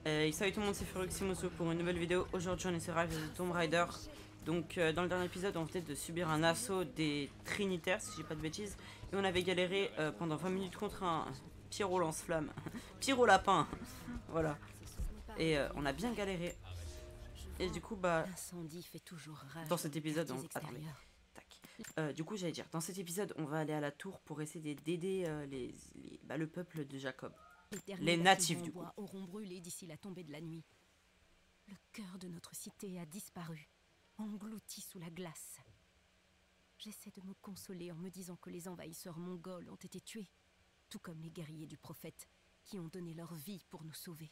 Salut tout le monde, c'est Furuximoso pour une nouvelle vidéo. Aujourd'hui on est sur Rise of the Tomb Raider. Donc dans le dernier épisode on venait de subir un assaut des Trinitaires si j'ai pas de bêtises. Et on avait galéré pendant 20 minutes contre un pyro lance-flamme. Pyro lapin. Voilà. Et on a bien galéré. Et du coup bah dans cet épisode on... Attendez. Tac. Du coup j'allais dire, dans cet épisode on va aller à la tour pour essayer d'aider le peuple de Jacob. Les natifs du coup. Auront brûlé d'ici la tombée de la nuit. Le cœur de notre cité a disparu, englouti sous la glace. J'essaie de me consoler en me disant que les envahisseurs mongols ont été tués, tout comme les guerriers du prophète qui ont donné leur vie pour nous sauver.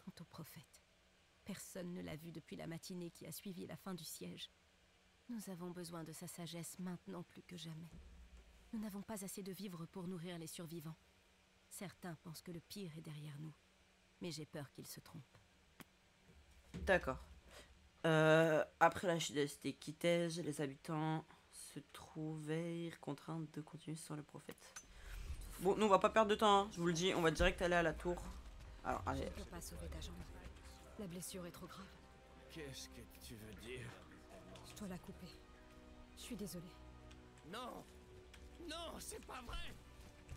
Quant au prophète, personne ne l'a vu depuis la matinée qui a suivi la fin du siège. Nous avons besoin de sa sagesse maintenant plus que jamais. Nous n'avons pas assez de vivres pour nourrir les survivants. Certains pensent que le pire est derrière nous, mais j'ai peur qu'ils se trompent. D'accord. Après la chute de la cité Kitej, les habitants se trouvaient contraints de continuer sur le prophète. Bon, nous on va pas perdre de temps, hein, je vous le dis, on va direct aller à la tour. Alors, allez. Je ne peux pas sauver ta jambe. La blessure est trop grave. Qu'est-ce que tu veux dire? Je dois la couper. Je suis désolée. Non! Non, c'est pas vrai!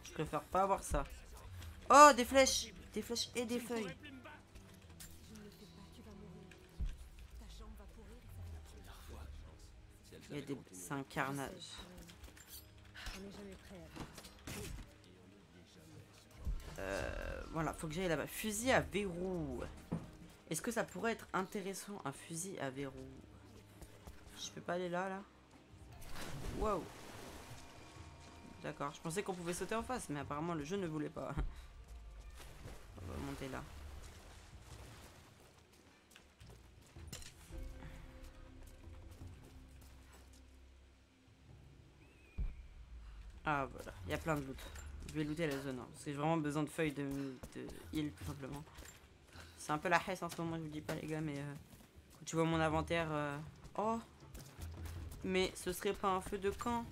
Je préfère pas avoir ça. Oh, des flèches! Des flèches et des feuilles. Je ne le fais pas, tu vas mourir. Ta jambe va pourrir et ça va... Il y a des... C'est un carnage. On n'est jamais prêt à... Voilà, faut que j'aille là-bas. Fusil à verrou. Est-ce que ça pourrait être intéressant, un fusil à verrou? Je peux pas aller là. Wow. D'accord, je pensais qu'on pouvait sauter en face, mais apparemment le jeu ne voulait pas. On va monter là. Ah voilà, il y a plein de loot. Je vais looter la zone, hein, parce que j'ai vraiment besoin de feuilles de heal tout simplement. C'est un peu la hesse en ce moment, je vous dis pas les gars, mais quand tu vois mon inventaire... Oh. Mais ce serait pas un feu de camp?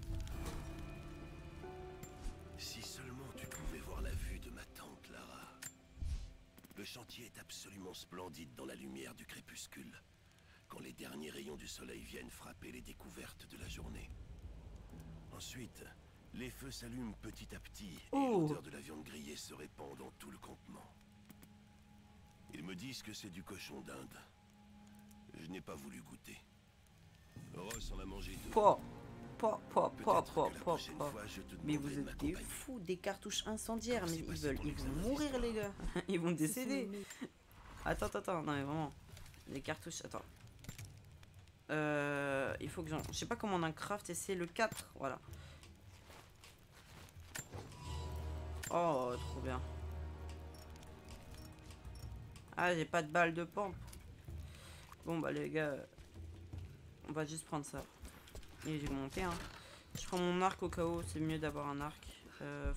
Si seulement tu pouvais voir la vue de ma tante Lara. Le chantier est absolument splendide dans la lumière du crépuscule, quand les derniers rayons du soleil viennent frapper les découvertes de la journée. Ensuite, les feux s'allument petit à petit et l'odeur de la viande grillée se répand dans tout le campement. Ils me disent que c'est du cochon d'Inde. Je n'ai pas voulu goûter. Ross en a mangé deux. Mais vous êtes des fous, des cartouches incendiaires, mais ils vont mourir les gars. Ils vont décéder. Attends, non mais vraiment. Les cartouches, attends. Il faut que j'en... Je sais pas comment on en craft et c'est le 4, voilà. Oh, trop bien. Ah, j'ai pas de balle de pompe. Bon bah les gars, on va juste prendre ça. Et j'ai monté hein. Je prends mon arc au cas où, c'est mieux d'avoir un arc.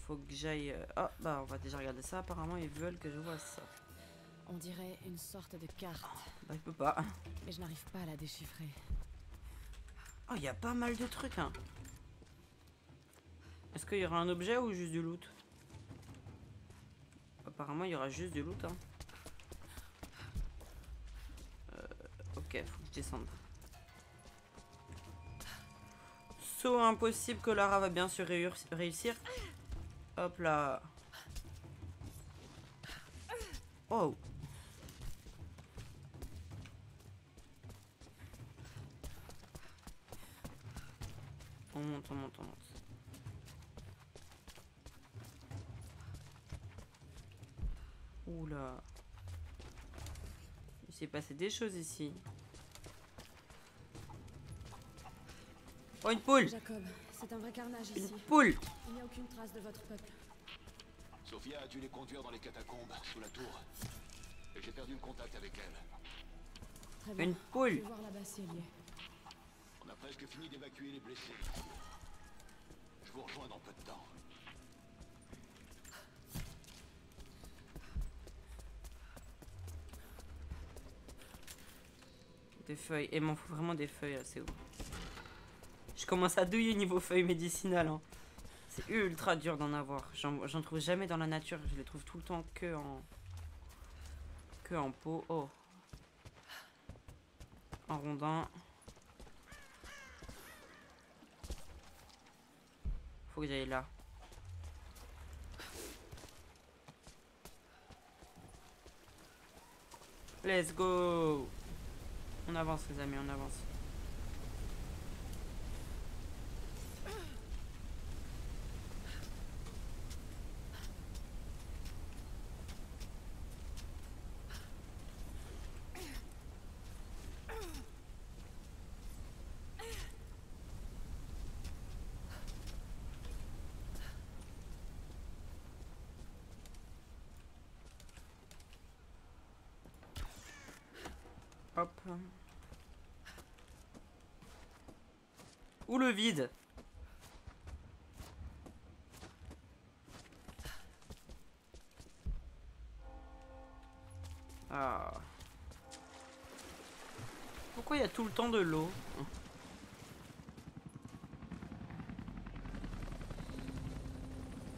Faut que j'aille... Ah bah on va déjà regarder ça, apparemment ils veulent que je vois ça. On dirait une sorte de carte. Bah je peux pas. Mais je n'arrive pas à la déchiffrer. Oh, il y a pas mal de trucs hein. Est-ce qu'il y aura un objet ou juste du loot? Apparemment il y aura juste du loot hein. Ok, faut que je descende. Saut impossible que Lara va bien sûr réussir. Hop là. Oh. On monte. Oula. Il s'est passé des choses ici. Oh, une poule! Jacob, c'est un vrai carnage ici. Une poule! Il n'y a aucune trace de votre peuple. Sophia a dû les conduire dans les catacombes, sous la tour. Et j'ai perdu le contact avec elle. Très bien. Une Je poule! vais voir là-bas si elle y est. On a presque fini d'évacuer les blessés. Je vous rejoins dans peu de temps. Des feuilles. Et il m'en faut vraiment des feuilles, là, c'est où? Je commence à douiller niveau feuilles médicinales. Hein. C'est ultra dur d'en avoir. J'en trouve jamais dans la nature. Je les trouve tout le temps que Que en pot. Oh. Un rondin. Faut que j'aille là. Let's go. On avance les amis, on avance. Hop. Ou le vide. Ah. Pourquoi il y a tout le temps de l'eau?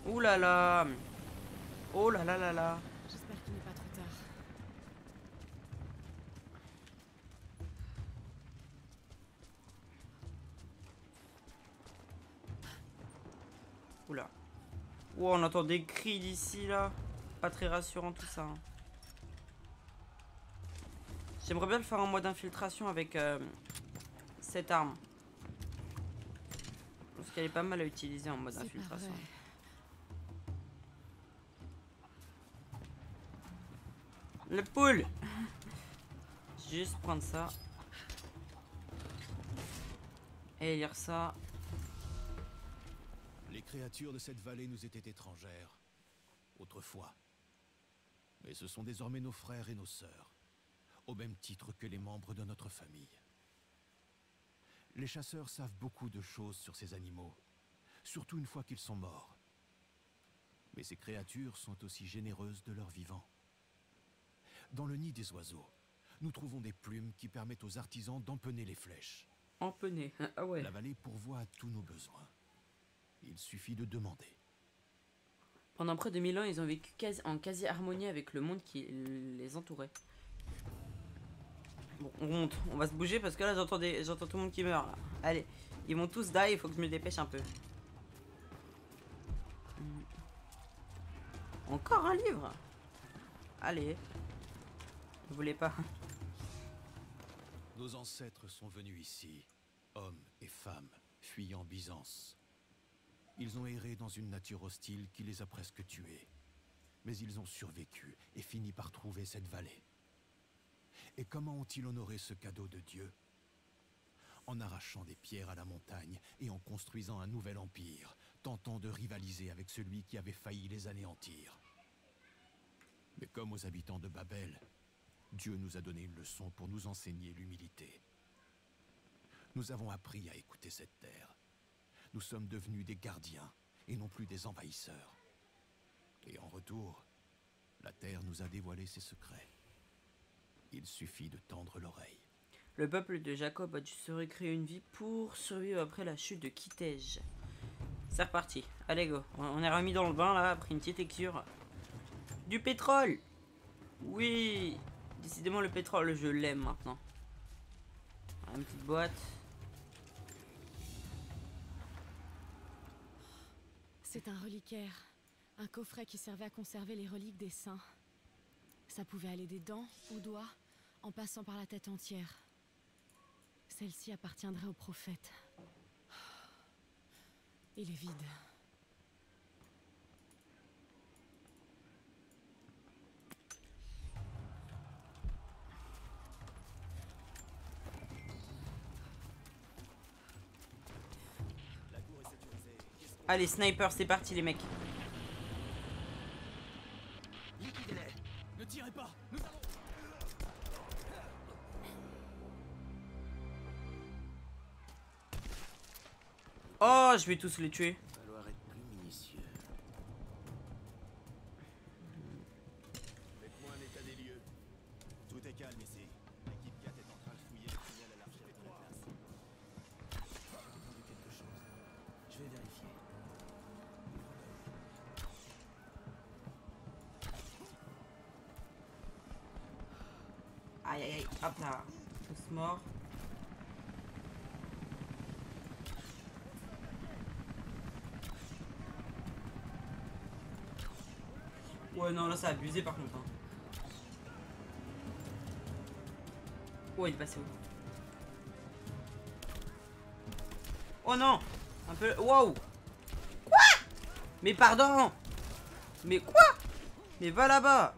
Ouh là là. Oh là là là là. J'espère qu'il n'est pas trop tard. Oula. Wow, on entend des cris d'ici là. Pas très rassurant tout ça. Hein. J'aimerais bien le faire en mode infiltration avec cette arme. Parce qu'elle est pas mal à utiliser en mode infiltration. Le poule. Juste prendre ça. Et lire ça. Les créatures de cette vallée nous étaient étrangères, autrefois. Mais ce sont désormais nos frères et nos sœurs, au même titre que les membres de notre famille. Les chasseurs savent beaucoup de choses sur ces animaux, surtout une fois qu'ils sont morts. Mais ces créatures sont aussi généreuses de leur vivant. Dans le nid des oiseaux, nous trouvons des plumes qui permettent aux artisans d'empenner les flèches. Empenner. Ah ouais. La vallée pourvoit à tous nos besoins. Il suffit de demander. Pendant près de 1000 ans, ils ont vécu en quasi-harmonie avec le monde qui les entourait. Bon, on monte. On va se bouger parce que là, j'entends tout le monde qui meurt. Là. Allez, ils vont tous die, il faut que je me dépêche un peu. Encore un livre. Allez. Vous voulez pas? Nos ancêtres sont venus ici, hommes et femmes, fuyant Byzance. Ils ont erré dans une nature hostile qui les a presque tués. Mais ils ont survécu et fini par trouver cette vallée. Et comment ont-ils honoré ce cadeau de Dieu? En arrachant des pierres à la montagne et en construisant un nouvel empire, tentant de rivaliser avec celui qui avait failli les anéantir. Mais comme aux habitants de Babel, Dieu nous a donné une leçon pour nous enseigner l'humilité. Nous avons appris à écouter cette terre. Nous sommes devenus des gardiens et non plus des envahisseurs. Et en retour, la terre nous a dévoilé ses secrets. Il suffit de tendre l'oreille. Le peuple de Jacob a dû se recréer une vie pour survivre après la chute de Kitej. C'est reparti. Allez go. On est remis dans le bain là, après une petite lecture. Du pétrole. Oui. Décidément le pétrole, je l'aime maintenant. Une petite boîte. C'est un reliquaire. Un coffret qui servait à conserver les reliques des saints. Ça pouvait aller des dents aux doigts, en passant par la tête entière. Celle-ci appartiendrait au prophète. Il est vide. Allez, sniper, c'est parti les mecs. Liquidez-les. Ne tirez pas. Nous allons... Oh, je vais tous les tuer. Il va falloir être plus minutieux. Faites-moi un état des lieux. Tout est calme ici. L'équipe 4 est en train de fouiller le signal à l'archère de la place. J'ai entendu quelque chose. Je vais vérifier. Aïe aïe aïe, hop là. Tous morts. Ouais non là ça a abusé par contre. Hein. Oh il est passé où? Oh non. Un peu... Wow. Quoi? Mais pardon. Mais quoi? Mais va là-bas.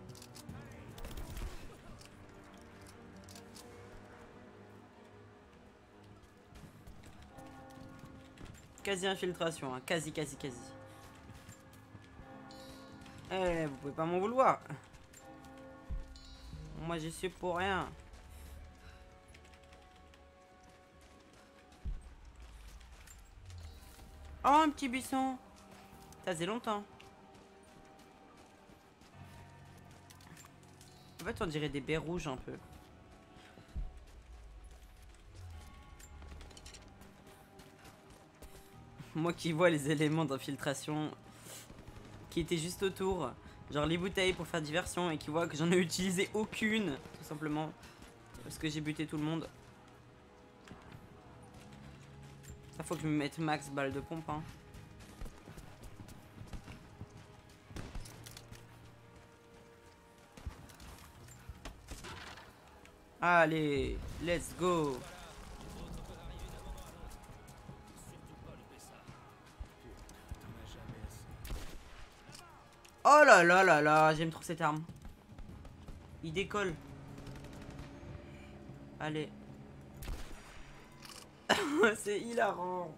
Quasi infiltration, hein. Quasi. Eh, vous pouvez pas m'en vouloir. Moi, j'y suis pour rien. Oh, un petit buisson. Ça faisait longtemps. En fait, on dirait des baies rouges un peu. Moi qui vois les éléments d'infiltration qui étaient juste autour, genre les bouteilles pour faire diversion, et qui voit que j'en ai utilisé aucune, tout simplement parce que j'ai buté tout le monde. Ça faut que je me mette max balle de pompe. Hein. Allez, let's go. Oh là là là là, j'aime trop cette arme. Il décolle. Allez. C'est hilarant.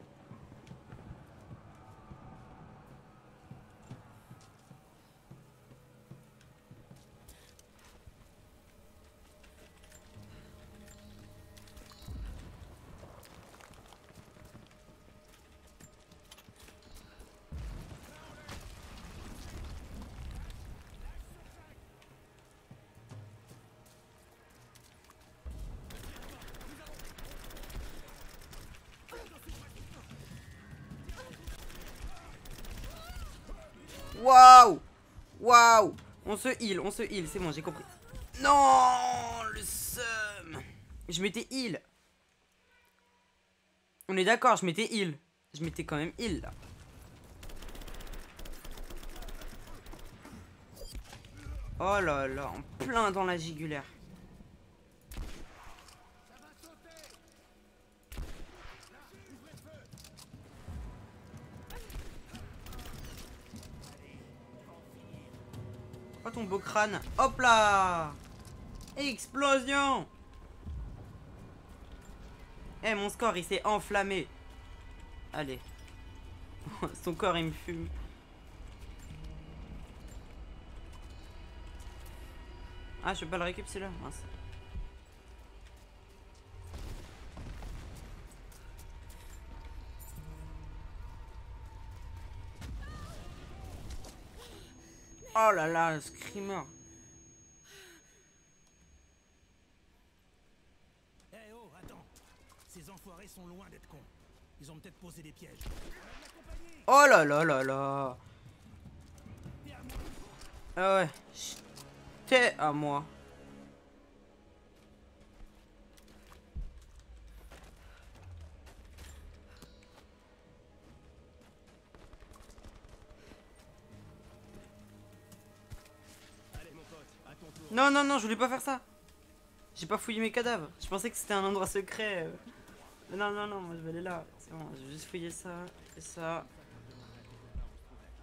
Waouh! Waouh! On se heal, c'est bon, j'ai compris. Non! Le seum! Je m'étais heal. On est d'accord, je m'étais heal. Je m'étais quand même heal là. Oh là là, en plein dans la jugulaire. Oh ton beau crâne. Hop là! Explosion! Eh mon score il s'est enflammé. Allez. Son corps il me fume. Ah je peux pas le récupérer celui-là. Mince. Oh là là, le screamer. Eh oh, attends. Ces enfoirés sont loin d'être cons. Ils ont peut-être posé des pièges. Oh là là là là. Ah ouais. T'es à moi. Non, non, non, je voulais pas faire ça. J'ai pas fouillé mes cadavres. Je pensais que c'était un endroit secret. Non, non, non, moi je vais aller là. C'est bon, je vais juste fouiller ça et ça.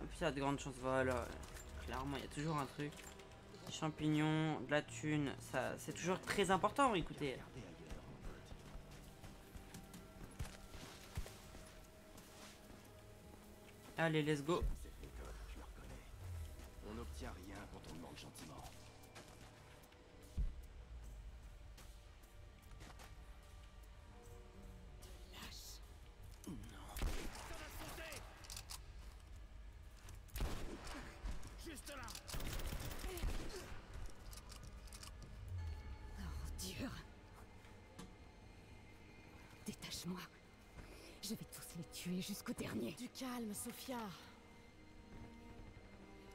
Et puis il y a de grandes chances, voilà. Clairement, il y a toujours un truc. Des champignons, de la thune, ça c'est toujours très important, écoutez. Allez, let's go. On n'obtient rien quand on demande gentiment. Juste là. Ordure. Détache-moi. Je vais tous les tuer jusqu'au dernier. Du calme, Sophia.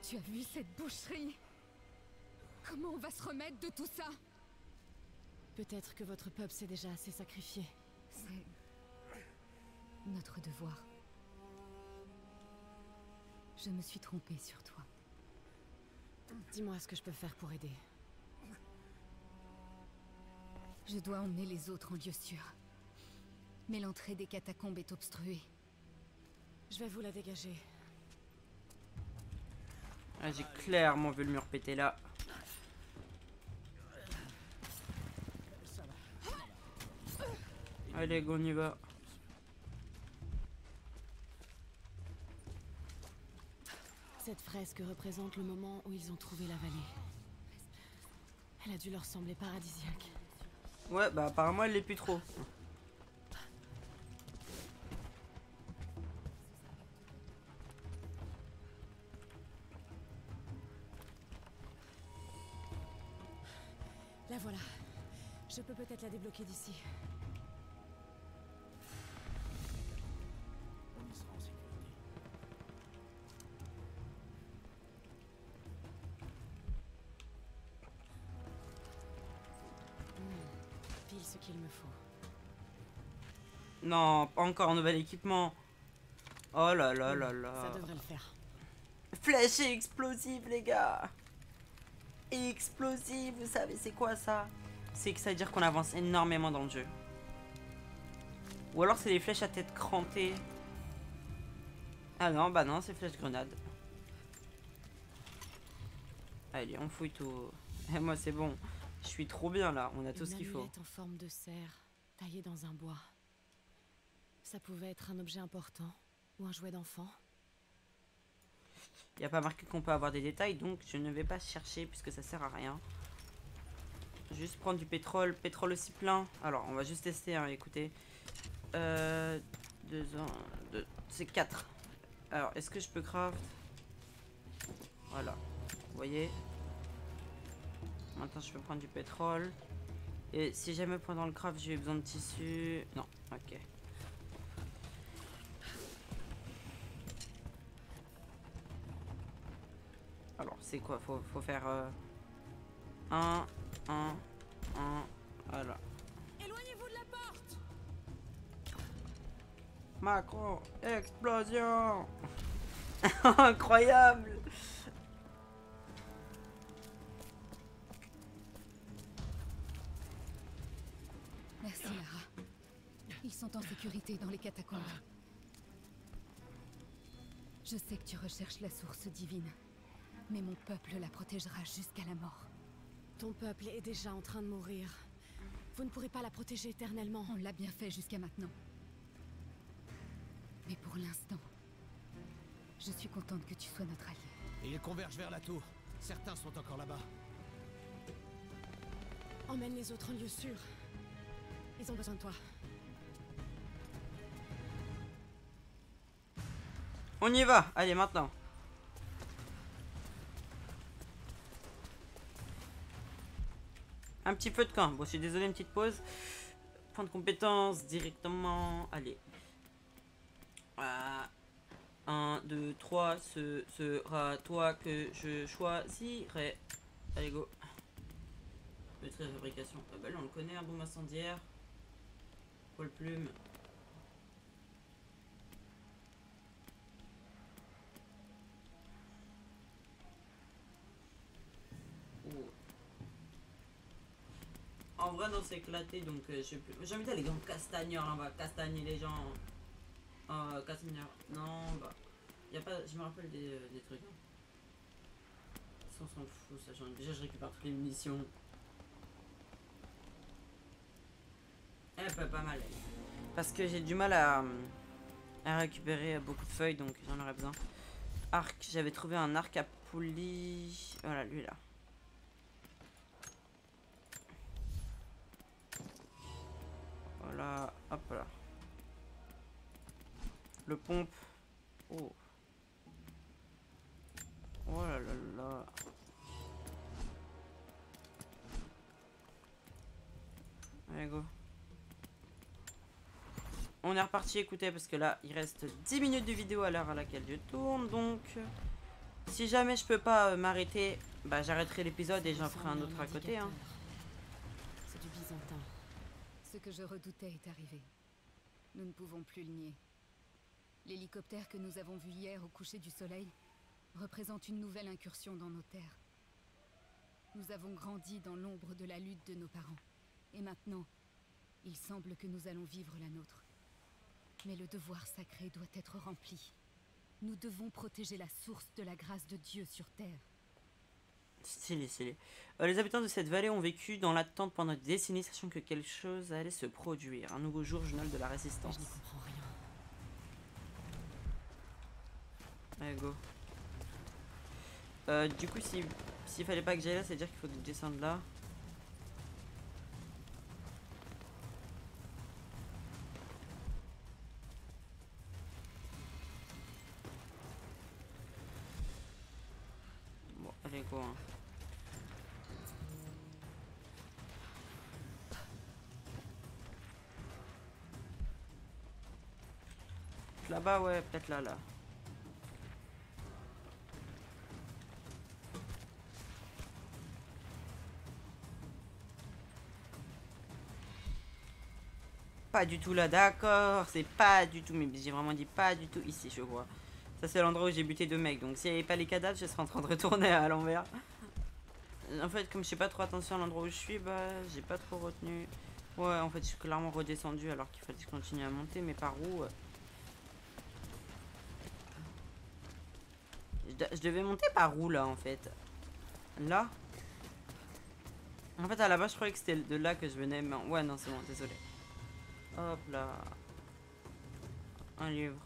Tu as vu cette boucherie? Comment on va se remettre de tout ça? Peut-être que votre peuple s'est déjà assez sacrifié. C'est notre devoir. Je me suis trompée sur toi. Dis-moi ce que je peux faire pour aider. Je dois emmener les autres en lieu sûr. Mais l'entrée des catacombes est obstruée. Je vais vous la dégager. Ah, j'ai clairement vu le mur péter là. Allez, go, on y va. Cette fresque représente le moment où ils ont trouvé la vallée. Elle a dû leur sembler paradisiaque. Ouais, bah apparemment elle l'est plus trop. La voilà. Je peux peut-être la débloquer d'ici. On y sera en sécurité. Pile ce qu'il me faut. Non, pas encore un nouvel équipement. Oh là là là Ça là. devrait le faire. Flèche explosive, les gars. Explosive, vous savez c'est quoi ça? C'est que ça veut dire qu'on avance énormément dans le jeu. Ou alors c'est les flèches à tête crantée. Ah non, bah non, c'est flèche grenade. Allez, on fouille tout. Et moi c'est bon. Je suis trop bien là, on a tout ce qu'il faut. Une amulette en forme de cerf, taillée dans un bois. Ça pouvait être un objet important ou un jouet d'enfant. Il n'y a pas marqué qu'on peut avoir des détails, donc je ne vais pas chercher puisque ça sert à rien. Juste prendre du pétrole, pétrole aussi plein. Alors, on va juste tester, hein, écoutez. 2 ans, c'est 4. Alors, est-ce que je peux craft? Voilà, vous voyez. Maintenant, je peux prendre du pétrole. Et si jamais pendant le craft, j'ai besoin de tissu... Non, ok. Alors, c'est quoi? Faut faire 1, 1, 1, voilà. Éloignez-vous de la porte! Macron, explosion! Incroyable! Merci, Lara. Ils sont en sécurité dans les catacombes. Je sais que tu recherches la source divine, mais mon peuple la protégera jusqu'à la mort. Ton peuple est déjà en train de mourir. Vous ne pourrez pas la protéger éternellement. On l'a bien fait jusqu'à maintenant. Mais pour l'instant, je suis contente que tu sois notre allié. Et ils convergent vers la tour. Certains sont encore là-bas. Emmène les autres en lieu sûr. Ils ont besoin de toi. On y va! Allez, maintenant! Un petit feu de camp. Bon, je suis désolé, une petite pause. Point de compétence directement. Allez. 1, 2, 3. Ce sera toi que je choisirai. Allez, go. Maîtrise de fabrication. Ah bah là, on le connaît, un bombe incendiaire. Pôle plume. En vrai, non, c'est éclaté, donc je sais plus. J'ai envie d'aller dans castagneur, là, on va castagner les gens. Castagneur. Non, bah. Y a pas. Je me rappelle des trucs. Hein. Ça, on s'en fout, ça. Déjà, je récupère toutes les munitions. Elle peut pas mal. Parce que j'ai du mal à récupérer beaucoup de feuilles, donc j'en aurais besoin. Arc. J'avais trouvé un arc à poulie. Voilà, lui là. Voilà, hop là. Le pompe. Oh. Oh là là là. Allez, go. On est reparti, écoutez, parce que là, il reste 10 minutes de vidéo à l'heure à laquelle je tourne. Donc, si jamais je peux pas m'arrêter, bah j'arrêterai l'épisode et j'en ferai un autre à côté. Hein. C'est du Byzantin. Ce que je redoutais est arrivé. Nous ne pouvons plus le nier. L'hélicoptère que nous avons vu hier au coucher du soleil représente une nouvelle incursion dans nos terres. Nous avons grandi dans l'ombre de la lutte de nos parents. Et maintenant, il semble que nous allons vivre la nôtre. Mais le devoir sacré doit être rempli. Nous devons protéger la source de la grâce de Dieu sur Terre. Stylé, stylé. Les habitants de cette vallée ont vécu dans l'attente pendant des décennies, sachant que quelque chose allait se produire. Un nouveau journal de la résistance. Je n'y comprends rien. Allez, go. Du coup, s'il fallait pas que j'aille là, c'est-à-dire qu'il faut descendre là. Bon, allez, go. Hein. Là-bas, ouais, peut-être là. Pas du tout là, d'accord. C'est pas du tout, mais j'ai vraiment dit pas du tout ici, je crois. Ça, c'est l'endroit où j'ai buté 2 mecs. Donc, s'il n'y avait pas les cadavres, je serais en train de retourner à l'envers. En fait, comme je fais pas trop attention à l'endroit où je suis, bah, j'ai pas trop retenu. Ouais, en fait, je suis clairement redescendu alors qu'il fallait que je continue à monter, mais par où je devais monter par où là en fait? Là? En fait à la base je croyais que c'était de là que je venais, mais ouais non c'est bon, désolé. Hop là. Un livre.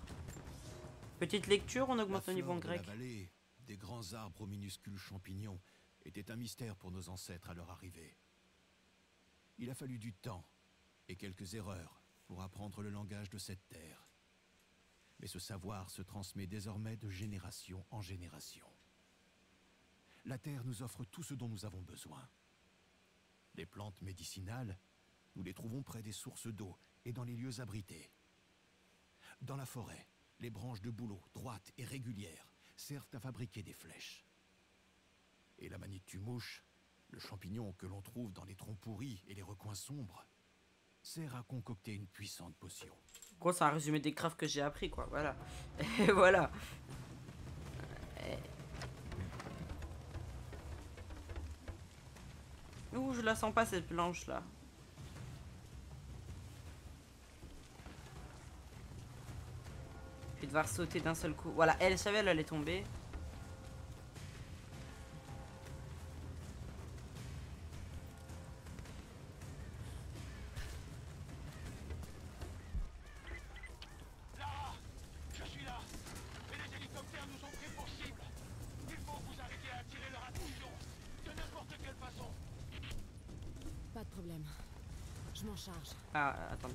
Petite lecture, on augmente le niveau en grec. La vallée, des grands arbres aux minuscules champignons, était un mystère pour nos ancêtres à leur arrivée. Il a fallu du temps et quelques erreurs pour apprendre le langage de cette terre. Mais ce savoir se transmet désormais de génération en génération. La terre nous offre tout ce dont nous avons besoin. Les plantes médicinales, nous les trouvons près des sources d'eau et dans les lieux abrités. Dans la forêt, les branches de bouleau, droites et régulières, servent à fabriquer des flèches. Et la Manitou-mouche, le champignon que l'on trouve dans les troncs pourris et les recoins sombres, sert à concocter une puissante potion. Quoi, c'est un résumé des crafts que j'ai appris, quoi, voilà. Et voilà. Ouh, je la sens pas cette planche là. Je vais devoir sauter d'un seul coup. Voilà, elle savait, elle allait tomber. Pas de problème. Je m'en charge. Ah, attendez.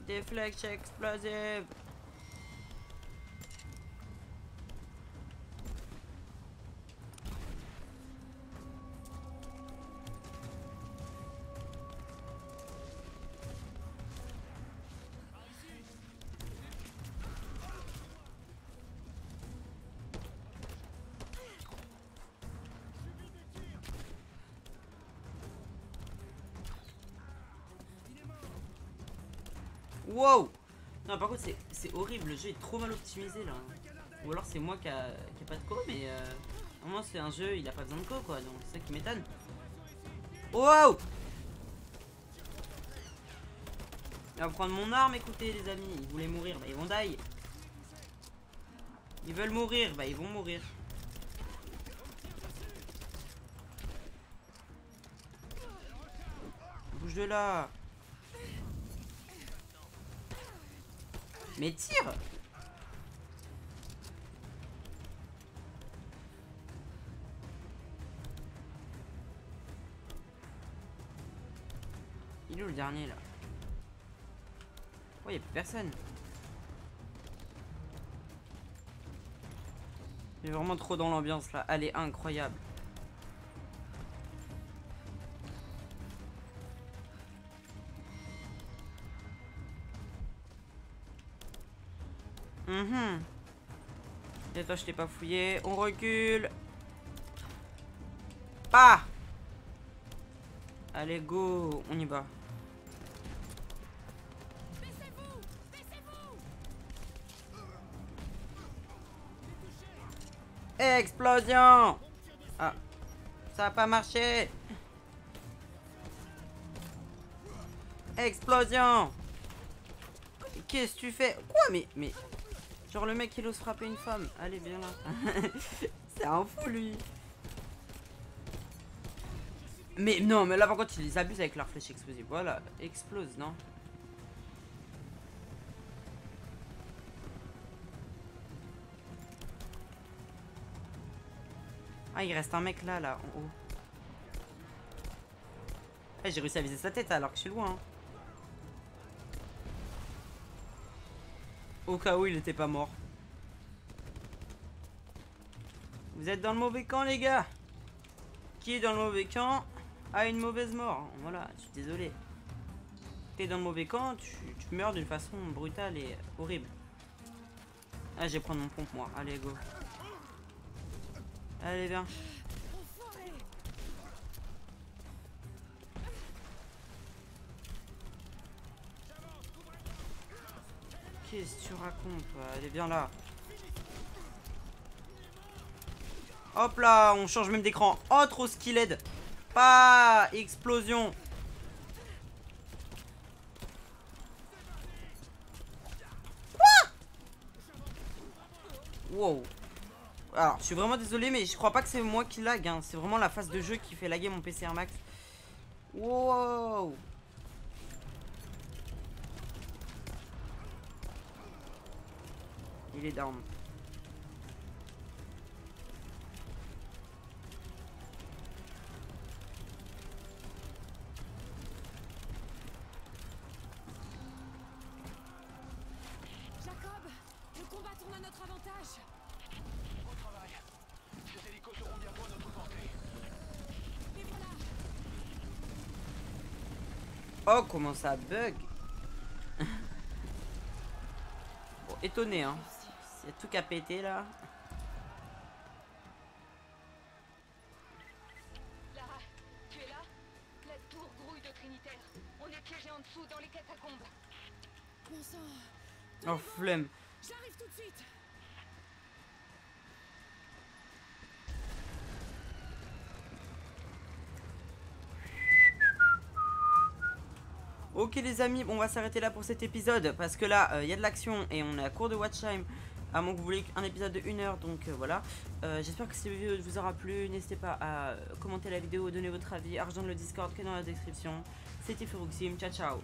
Des flèches explosives. Wow! Non, par contre, c'est horrible. Le jeu est trop mal optimisé là. Ou alors c'est moi qui a pas de co, mais vraiment c'est un jeu, il a pas besoin de co quoi. Donc c'est ça qui m'étonne. Wow! Il va prendre mon arme, écoutez les amis. Ils voulaient mourir, bah ils vont die. Ils veulent mourir, bah ils vont mourir. Bouge de là. Mais tire! Il est où le dernier là? Oh, il n'y a plus personne. Il est vraiment trop dans l'ambiance là. Elle est incroyable. Et toi, je t'ai pas fouillé. On recule. Pas. Allez, go, on y va. Explosion! Ah, ça a pas marché. Explosion! Qu'est-ce que tu fais? Quoi? Mais... Genre le mec il ose frapper une femme. Allez, viens là. C'est un fou lui. Mais non, mais là par contre ils abusent avec leur flèche explosive. Voilà, explose, non? Ah, il reste un mec là, en haut. Eh, j'ai réussi à viser sa tête alors que je suis loin. Hein. Au cas où il était pas mort. Vous êtes dans le mauvais camp, les gars. Qui est dans le mauvais camp a une mauvaise mort. Voilà, je suis désolé. T'es dans le mauvais camp, tu meurs d'une façon brutale et horrible. Ah, je vais prendre mon pompe, moi. Allez, go. Allez, viens. Qu'est-ce que tu racontes? Allez, viens là. Hop là, on change même d'écran. Oh, trop skilled. Pas explosion. Quoi? Wow. Alors, je suis vraiment désolé, mais je crois pas que c'est moi qui lag. Hein. C'est vraiment la phase de jeu qui fait laguer mon PC Air Max. Wow. Il est down. Jacob, le combat tourne à notre avantage. Bon travail. Ces hélicos seront bientôt à notre portée. Et voilà. Oh, comment ça bug. Bon, étonné, hein. C'est tout qu'à péter, là. Lara, tu es là? La tour grouille de Trinitaire. On est piégé en dessous dans les catacombes. Bon sang, Oh, flemme. j'arrive tout de suite. Ok les amis, on va s'arrêter là pour cet épisode parce que là il y a de l'action et on est à court de watch time. À moins que vous voulez un épisode de 1 heure, donc voilà. J'espère que cette vidéo vous aura plu. N'hésitez pas à commenter la vidéo, donner votre avis, argent dans le Discord qui est dans la description. C'était Furuxim, ciao ciao.